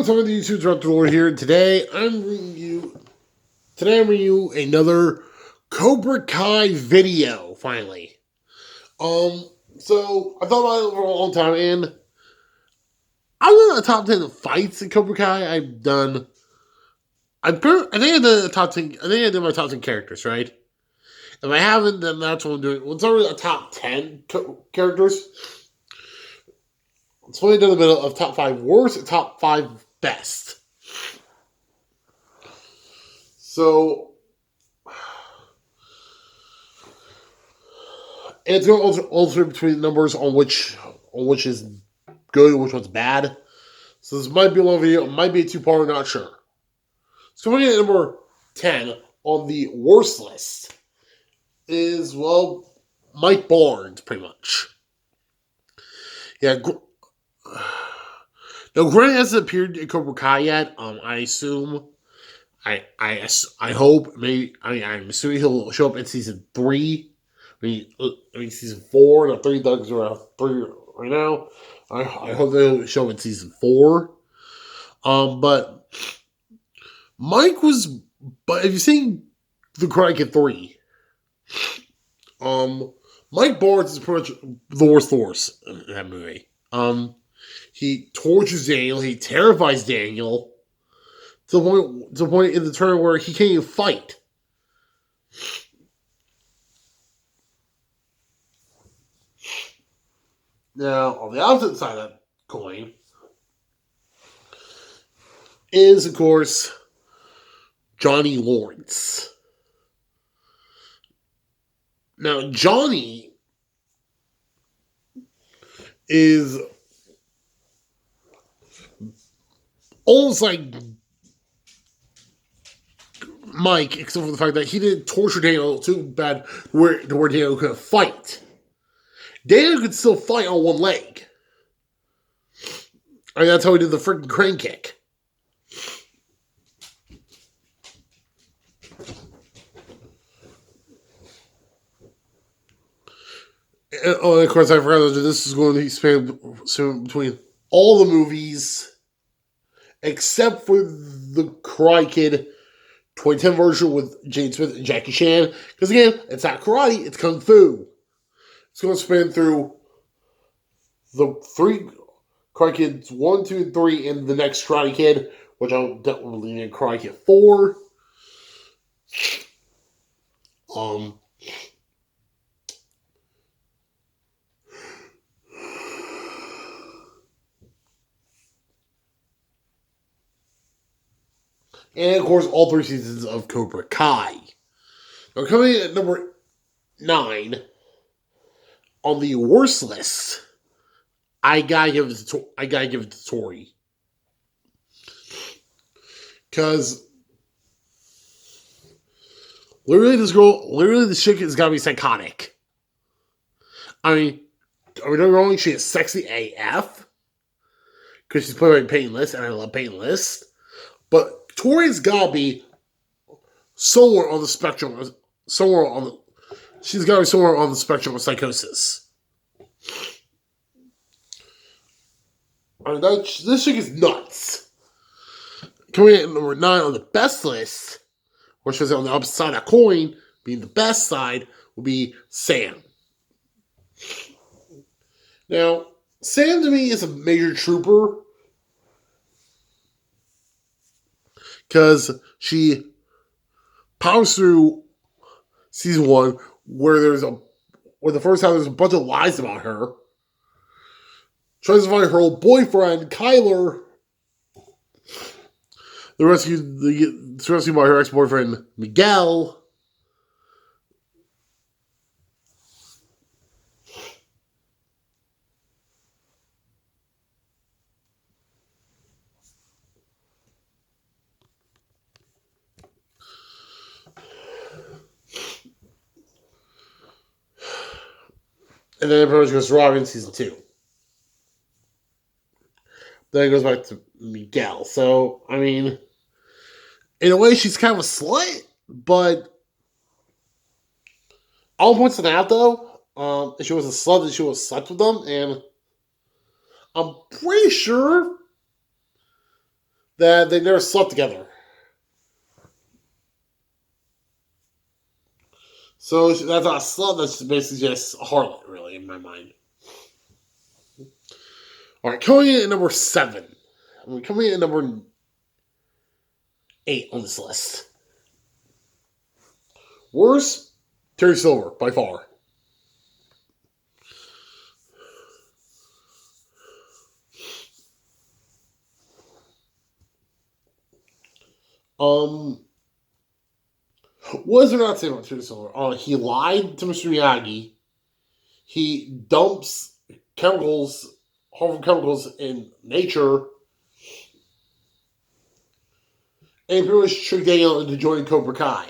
what's up with the YouTube Director Lord here, and today I'm bringing you another Cobra Kai video, finally. So I thought about it for a long time, and I've done a top 10 fights in Cobra Kai. I think I did a top 10, I think I did my top 10 characters, right? If I haven't, then that's what I'm doing. Well, it's already a top 10 characters. It's only done a bit of top 5 worst and top 5 best. So, and it's going to alter between numbers on which is good and which one's bad. So this might be a long video, it might be a two-parter, not sure. So coming in at number 10 on the worst list is, well, Mike Barnes, pretty much. Yeah, now Grant hasn't appeared in Cobra Kai yet. I assume, I hope, maybe, I'm assuming he'll show up in season 3. I mean season 4. The 3 thugs are out 3 right now. I hope they'll show up in season 4. But Mike was, but if you've seen the Karate Kid 3, Mike Barnes is pretty much the worst Thor's in that movie. He tortures Daniel. He terrifies Daniel to the point in the turn where he can't even fight. Now, on the opposite side of that coin is, of course, Johnny Lawrence. Now, Johnny is almost like Mike, except for the fact that he didn't torture Daniel too bad where Daniel couldn't fight. Daniel could still fight on one leg. I mean, that's how he did the freaking crane kick. And, of course, I forgot that this is going to be spanned between all the movies, except for the Karate Kid 2010 version with Jaden Smith and Jackie Chan. Because again, it's not karate, it's kung fu. It's going to span through the 3 Karate Kids 1, 2, and 3, and the next Karate Kid, which I'll definitely name Karate Kid 4. And of course, all 3 seasons of Cobra Kai. Now, coming in at number 9 on the worst list, I gotta give it to Tori, because literally this chick has gotta be psychotic. I mean, don't get me wrong, she is sexy AF because she's played by Painless, and I love Painless, but Tori's gotta be somewhere on the spectrum. She's gotta be somewhere on the spectrum of psychosis. I mean, this chick is nuts. Coming in at number 9 on the best list, which was on the opposite side of that coin, being the best side, will be Sam. Now, Sam to me is a major trooper, because she powers through season 1, where the first time there's a bunch of lies about her. Tries to find her old boyfriend, Kyler. The rescued by her ex-boyfriend, Miguel. And then it pretty much goes to Robin in season 2. Then it goes back to Miguel. So, I mean, in a way, she's kind of a slut, but all points out, though, if she was a slut, then she was slept with them, and I'm pretty sure that they never slept together. So that's not a slut, that's basically just a harlot, really, in my mind. Alright, coming in at number 7. Coming in at number 8 on this list. Worst, Terry Silver, by far. What is there not to say about Terry Silver? He lied to Mr. Miyagi. He dumps chemicals, harmful chemicals in nature. And pretty much tricked Daniel into joining Cobra Kai.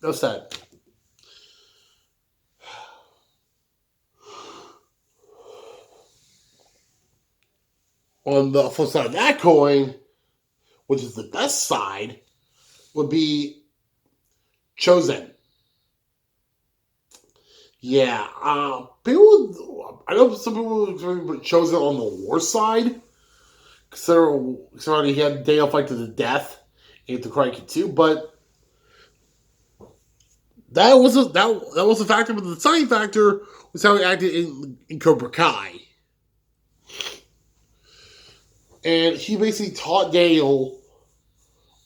That's sad. On the flip side of that coin, which is the best side, would be Chosen. Yeah, people. I know some people would Chosen on the worst side, considering he had Daniel fight to the death in the Karate Kid 2, but that was a factor. But the deciding factor was how he acted in Cobra Kai. And he basically taught Daniel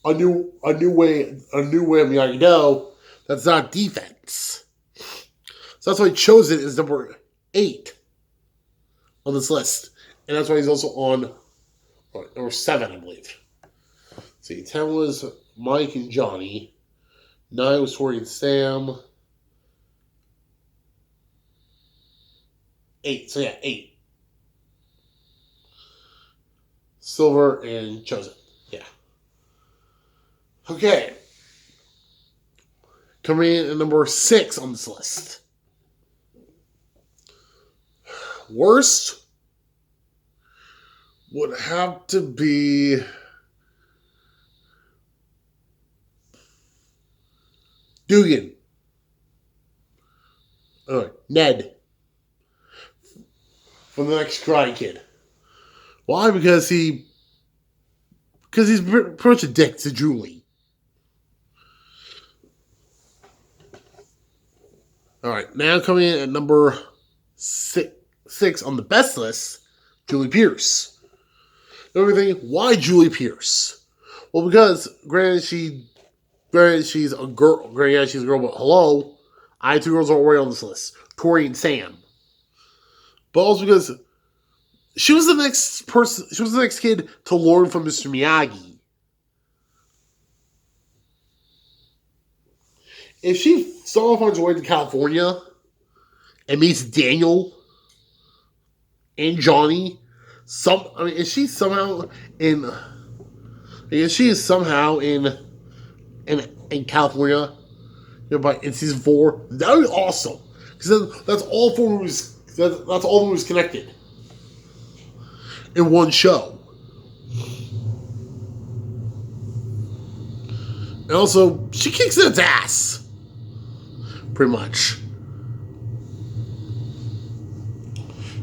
a new way of Miyagi-Do that's not defense. So that's why Chosen is number 8 on this list. And that's why he's also on number 7, I believe. Let's see, 10 was Mike and Johnny. 9 was Tori and Sam. 8, so yeah, 8. Silver and Chosen. Yeah. Okay. Coming in at number 6 on this list. Worst would have to be Dugan. Ned. From the next Karate Kid. Why? Because he's pretty much a dick to Julie. Alright, now coming in at number 6 on the best list, Julie Pierce. Everything, why Julie Pierce? Well, because granted she's a girl, but hello, I had 2 girls already on this list, Tori and Sam. But also because she was the next person. She was the next kid to learn from Mr. Miyagi. If she somehow finds her way to California and meets Daniel and Johnny, if she is somehow in California, in season 4, that would be awesome. Because that's all 4 movies. That's all the movies connected in one show. And also, she kicks its ass. Pretty much.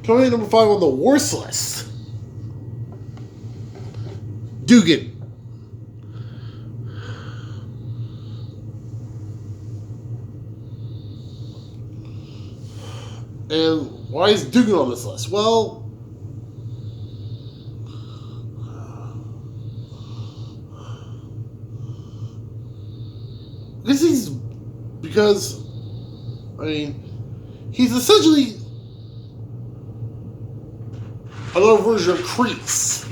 Coming in number 5 on the worst list. Dugan. And why is Dugan on this list? Well, because he's essentially another version of Kreese.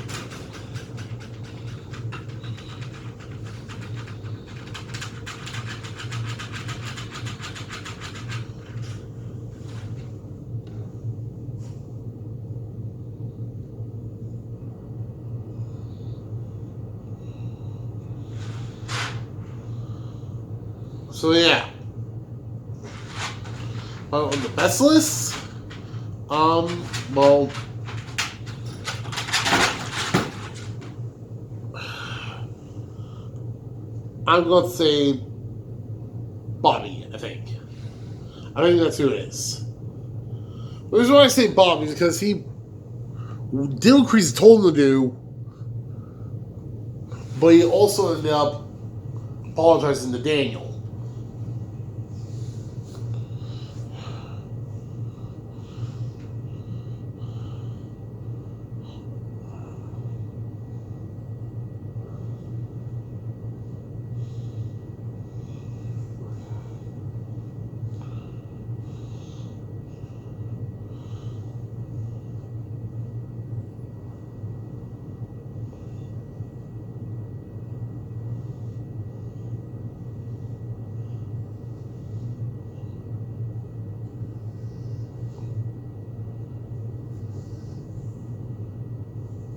So yeah. On the best list, well, I'm going to say Bobby, I think that's who it is. The reason why I say Bobby is because he did what Kreese told him to do, but he also ended up apologizing to Daniel.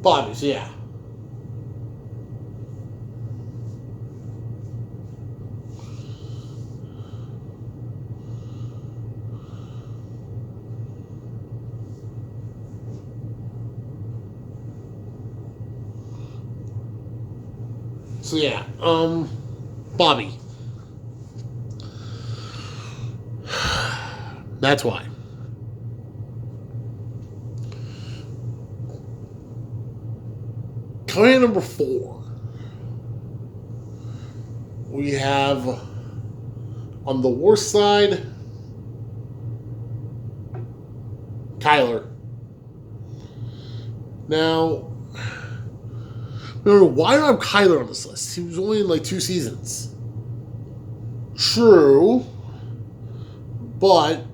Bobby's, yeah. So yeah, Bobby. That's why. Coming in number 4, we have on the worst side, Tyler. Now, remember, why do I have Kyler on this list? He was only in like 2 seasons. True, but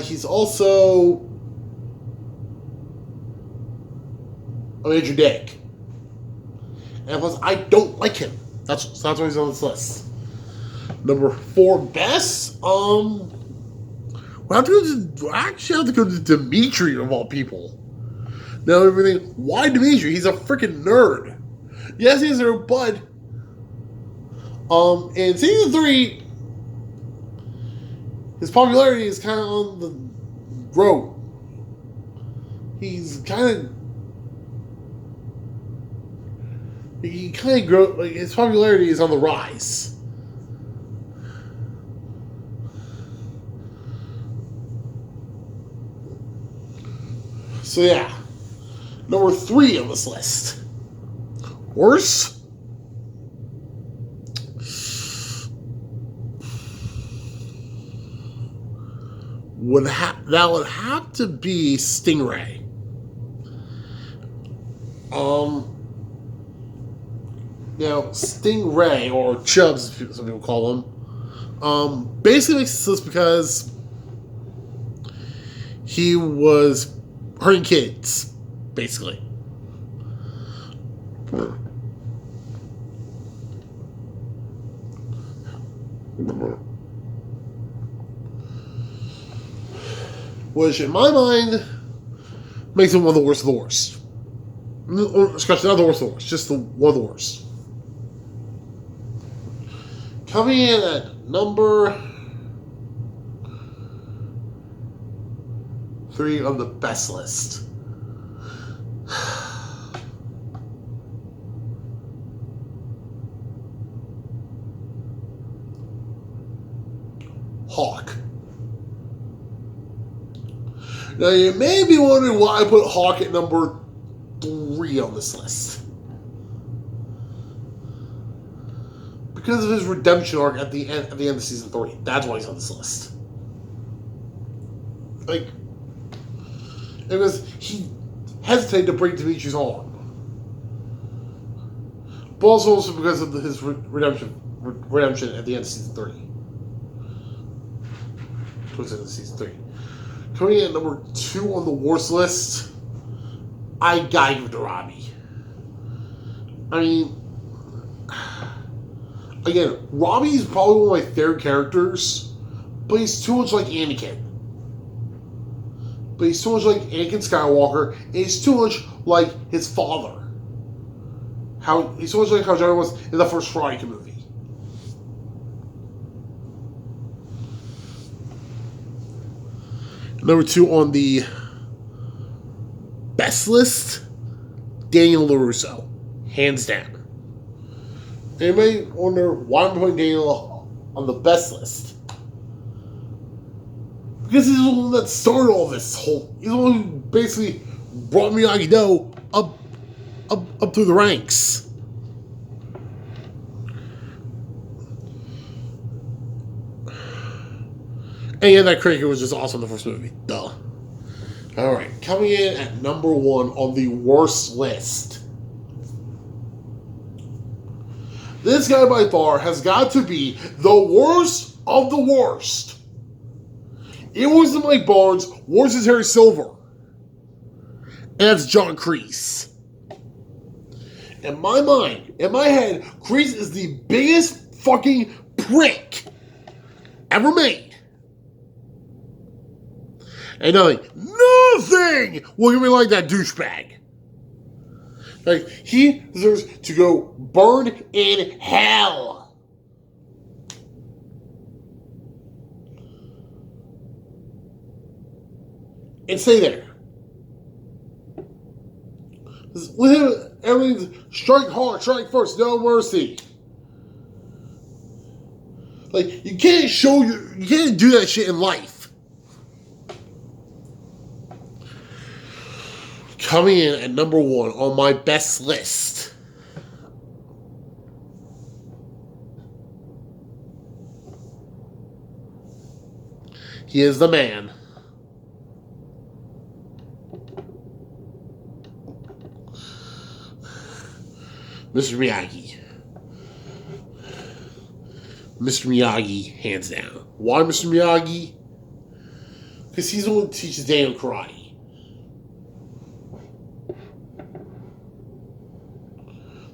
he's also a major dick. And plus, I don't like him. That's why he's on this list. Number 4 best, I actually have to go to Dimitri of all people. Now everything, why Dimitri? He's a freaking nerd. Yes, he's a nerd, but in season 3, his popularity is kind of on the road. He kind of grow, like his popularity is on the rise. So yeah, number 3 on this list. Worse? That would have to be Stingray. Now Stingray, or Chubbs, some people call him, basically makes this list because he was hurting kids, basically. Which, in my mind, makes him one of the worst of the worst. Especially not the worst of the worst, just one of the worst. Coming in at number 3 on the best list. Hawk. Now you may be wondering why I put Hawk at number 3 on this list. Because of his redemption arc at the end of season 3. That's why he's on this list. Like, because he hesitated to break Dimitri's arm. But also because of his redemption at the end of season 3. Towards the end of season 3. Coming in at number 2 on the worst list, I gotta give it to Robbie. I mean, again, Robbie's probably one of my favorite characters, but he's too much like Anakin. But he's too much like Anakin Skywalker, and he's too much like his father. He's too much like how Jar was in the first Karate Kid movie. Number 2 on the best list, Daniel LaRusso. Hands down. Anybody wonder why I'm putting Daniel on the best list. Because he's the one that started all this whole. He's the one who basically brought Miyagi-Do up through the ranks. And yeah, that cricket was just awesome in the first movie. Duh. Alright, coming in at number 1 on the worst list. This guy by far has got to be the worst of the worst. It wasn't Mike Barnes, worse is Harry Silver. And that's John Kreese. In my mind, in my head, Kreese is the biggest fucking prick ever made. And nothing will get me like that douchebag. Like, he deserves to go burn in hell. And stay there. With him, everything's strike hard, strike first, no mercy. Like, you can't do that shit in life. Coming in at number 1 on my best list. He is the man. Mr. Miyagi. Mr. Miyagi, hands down. Why Mr. Miyagi? Because he's the one who teaches Daniel karate.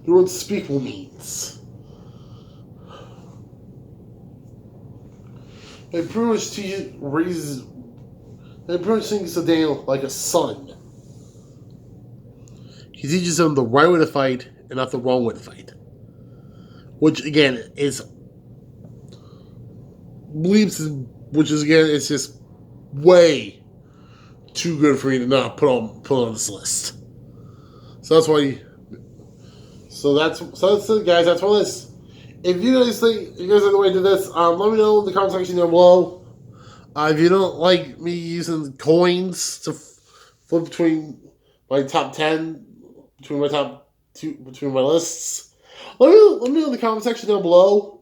The unspeakable means. They pretty much raises. They pretty much thinks of Daniel like a son. He teaches him the right way to fight and not the wrong way to fight. Which again is it's just way too good for me to not put on this list. So that's why. So that's it, guys. That's my list. If you guys think you guys like the way I did this, let me know in the comment section down below. If you don't like me using coins to flip between my top 10, between my top 2, between my lists, let me know in the comment section down below.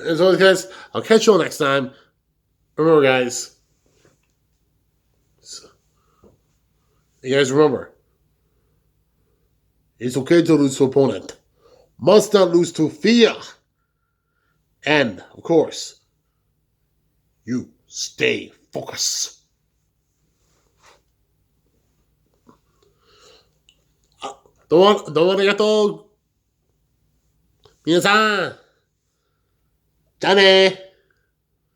As always, guys, I'll catch you all next time. Remember, guys. You guys remember. It's okay to lose to opponent. Must not lose to fear. And, of course, you stay focused. どうもありがとう。皆さん、じゃあね。